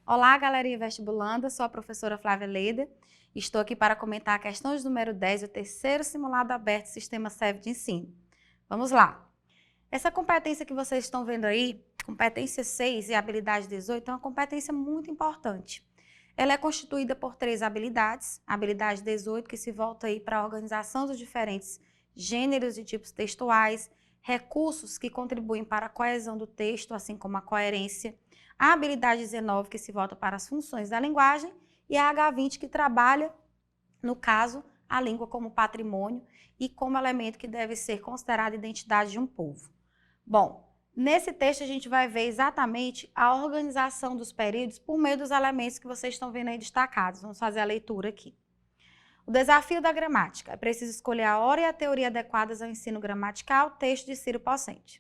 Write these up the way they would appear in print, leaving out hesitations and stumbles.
Olá, galerinha vestibulanda, sou a professora Flávia Leder. Estou aqui para comentar a questão de número 10 do terceiro simulado aberto do Sistema SEV de ensino. Vamos lá. Essa competência que vocês estão vendo aí, competência 6 e habilidade 18, é uma competência muito importante. Ela é constituída por 3 habilidades. A habilidade 18, que se volta aí para a organização dos diferentes gêneros e tipos textuais, recursos que contribuem para a coesão do texto, assim como a coerência. A habilidade 19, que se volta para as funções da linguagem, e a H20, que trabalha, no caso, a língua como patrimônio e como elemento que deve ser considerado identidade de um povo. Bom, nesse texto a gente vai ver exatamente a organização dos períodos por meio dos elementos que vocês estão vendo aí destacados. Vamos fazer a leitura aqui. O desafio da gramática. É preciso escolher a hora e a teoria adequadas ao ensino gramatical, texto de Ciro Pocente.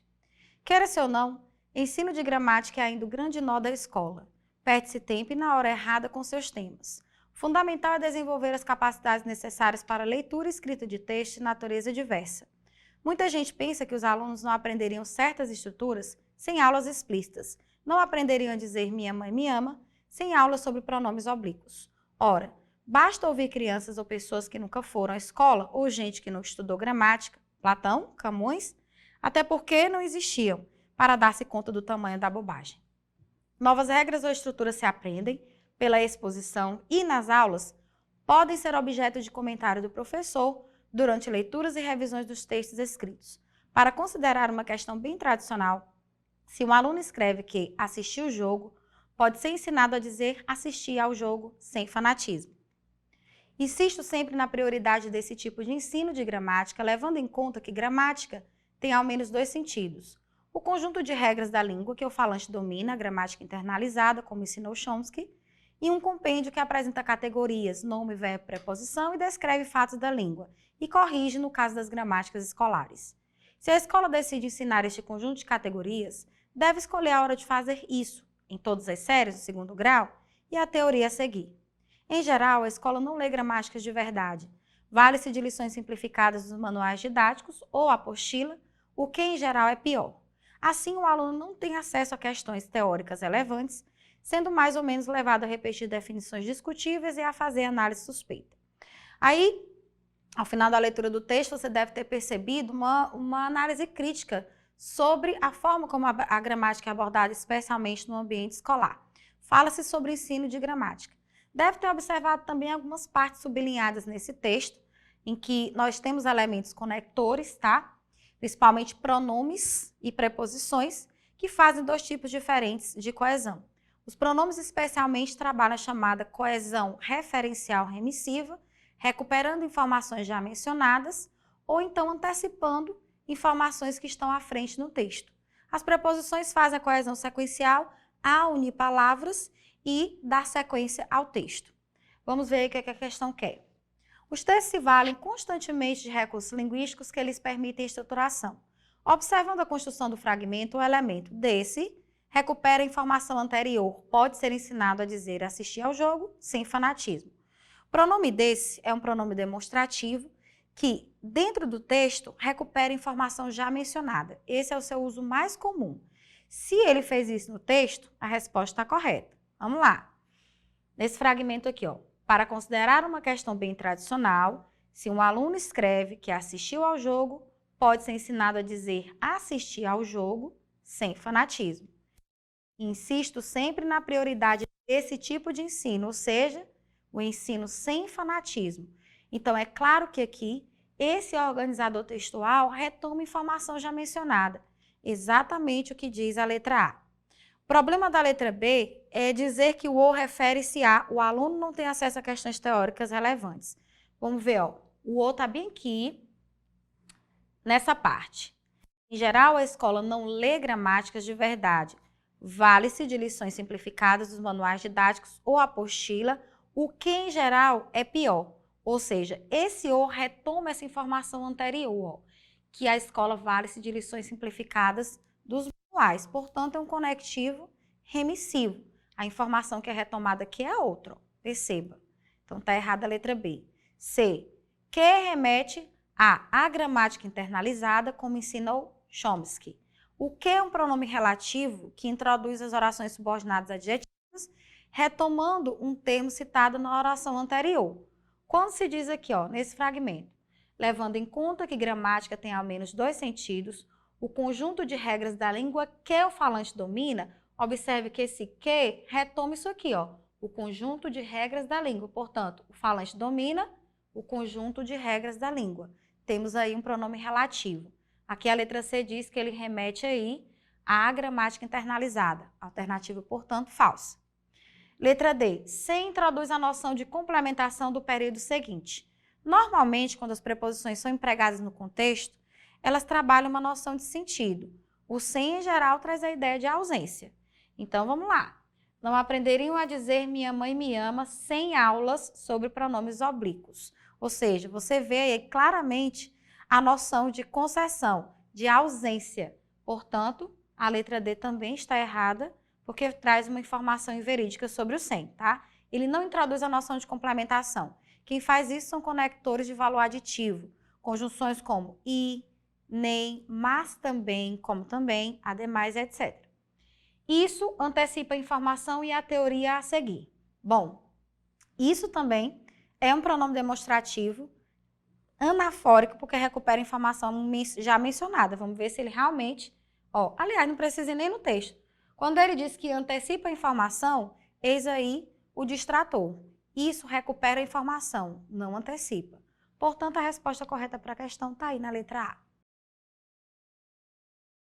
Queira-se ou não, ensino de gramática é ainda o grande nó da escola. Perde-se tempo e na hora errada com seus temas. O fundamental é desenvolver as capacidades necessárias para leitura e escrita de texto de natureza diversa. Muita gente pensa que os alunos não aprenderiam certas estruturas sem aulas explícitas, não aprenderiam a dizer minha mãe me ama sem aulas sobre pronomes oblíquos. Ora, basta ouvir crianças ou pessoas que nunca foram à escola ou gente que não estudou gramática, Platão, Camões, até porque não existiam, para dar-se conta do tamanho da bobagem. Novas regras ou estruturas se aprendem pela exposição e nas aulas podem ser objeto de comentário do professor durante leituras e revisões dos textos escritos. Para considerar uma questão bem tradicional, se um aluno escreve que assistiu o jogo, pode ser ensinado a dizer assistir ao jogo sem fanatismo. Insisto sempre na prioridade desse tipo de ensino de gramática, levando em conta que gramática tem ao menos 2 sentidos. O conjunto de regras da língua que o falante domina, a gramática internalizada, como ensinou Chomsky, e um compêndio que apresenta categorias, nome, verbo, preposição e descreve fatos da língua, e corrige no caso das gramáticas escolares. Se a escola decide ensinar este conjunto de categorias, deve escolher a hora de fazer isso, em todas as séries do 2º grau, e a teoria a seguir. Em geral, a escola não lê gramáticas de verdade. Vale-se de lições simplificadas dos manuais didáticos ou apostila, o que em geral é pior. Assim, o aluno não tem acesso a questões teóricas relevantes, sendo mais ou menos levado a repetir definições discutíveis e a fazer análise suspeita. Aí, ao final da leitura do texto, você deve ter percebido uma análise crítica sobre a forma como a gramática é abordada, especialmente no ambiente escolar. Fala-se sobre o ensino de gramática. Deve ter observado também algumas partes sublinhadas nesse texto, em que nós temos elementos conectores, tá? Principalmente pronomes e preposições, que fazem 2 tipos diferentes de coesão. Os pronomes especialmente trabalham a chamada coesão referencial remissiva, recuperando informações já mencionadas, ou então antecipando informações que estão à frente no texto. As preposições fazem a coesão sequencial a unir palavras e dar sequência ao texto. Vamos ver o que a questão quer. Os textos se valem constantemente de recursos linguísticos que lhes permitem estruturação. Observando a construção do fragmento, o elemento desse recupera a informação anterior. Pode ser ensinado a dizer assistir ao jogo sem fanatismo. O pronome desse é um pronome demonstrativo que, dentro do texto, recupera a informação já mencionada. Esse é o seu uso mais comum. Se ele fez isso no texto, a resposta está correta. Vamos lá. Nesse fragmento aqui, ó. Para considerar uma questão bem tradicional, se um aluno escreve que assistiu ao jogo, pode ser ensinado a dizer assistir ao jogo sem fanatismo. Insisto sempre na prioridade desse tipo de ensino, ou seja, o ensino sem fanatismo. Então, é claro que aqui, esse organizador textual retoma informação já mencionada, exatamente o que diz a letra A. O problema da letra B é dizer que o ou refere-se a o aluno não tem acesso a questões teóricas relevantes. Vamos ver, ó, o ou está bem aqui, nessa parte. Em geral, a escola não lê gramáticas de verdade. Vale-se de lições simplificadas dos manuais didáticos ou apostila, o que em geral é pior. Ou seja, esse ou retoma essa informação anterior, ó, que a escola vale-se de lições simplificadas dos manuais. Portanto, é um conectivo remissivo. A informação que é retomada aqui é outra, ó, perceba. Então, está errada a letra B. C. Que remete a gramática internalizada, como ensinou Chomsky. O que é um pronome relativo que introduz as orações subordinadas adjetivas retomando um termo citado na oração anterior. Quando se diz aqui, ó, nesse fragmento, levando em conta que gramática tem ao menos 2 sentidos, o conjunto de regras da língua que o falante domina, observe que esse que retoma isso aqui, ó, o conjunto de regras da língua. Portanto, o falante domina o conjunto de regras da língua. Temos aí um pronome relativo. Aqui a letra C diz que ele remete aí à gramática internalizada. Alternativa, portanto, falsa. Letra D. C introduz a noção de complementação do período seguinte. Normalmente, quando as preposições são empregadas no contexto, elas trabalham uma noção de sentido. O sem, em geral, traz a ideia de ausência. Então, vamos lá. Não aprenderiam a dizer minha mãe me ama sem aulas sobre pronomes oblíquos. Ou seja, você vê aí claramente a noção de concessão, de ausência. Portanto, a letra D também está errada, porque traz uma informação inverídica sobre o sem, tá? Ele não introduz a noção de complementação. Quem faz isso são conectores de valor aditivo, conjunções como e, nem, mas também, como também, ademais, etc. Isso antecipa a informação e a teoria a seguir. Bom, isso também é um pronome demonstrativo anafórico, porque recupera informação já mencionada. Vamos ver se ele realmente... Ó, aliás, não precisa ir nem no texto. Quando ele diz que antecipa a informação, eis aí o distrator. Isso recupera a informação, não antecipa. Portanto, a resposta correta para a questão está aí na letra A.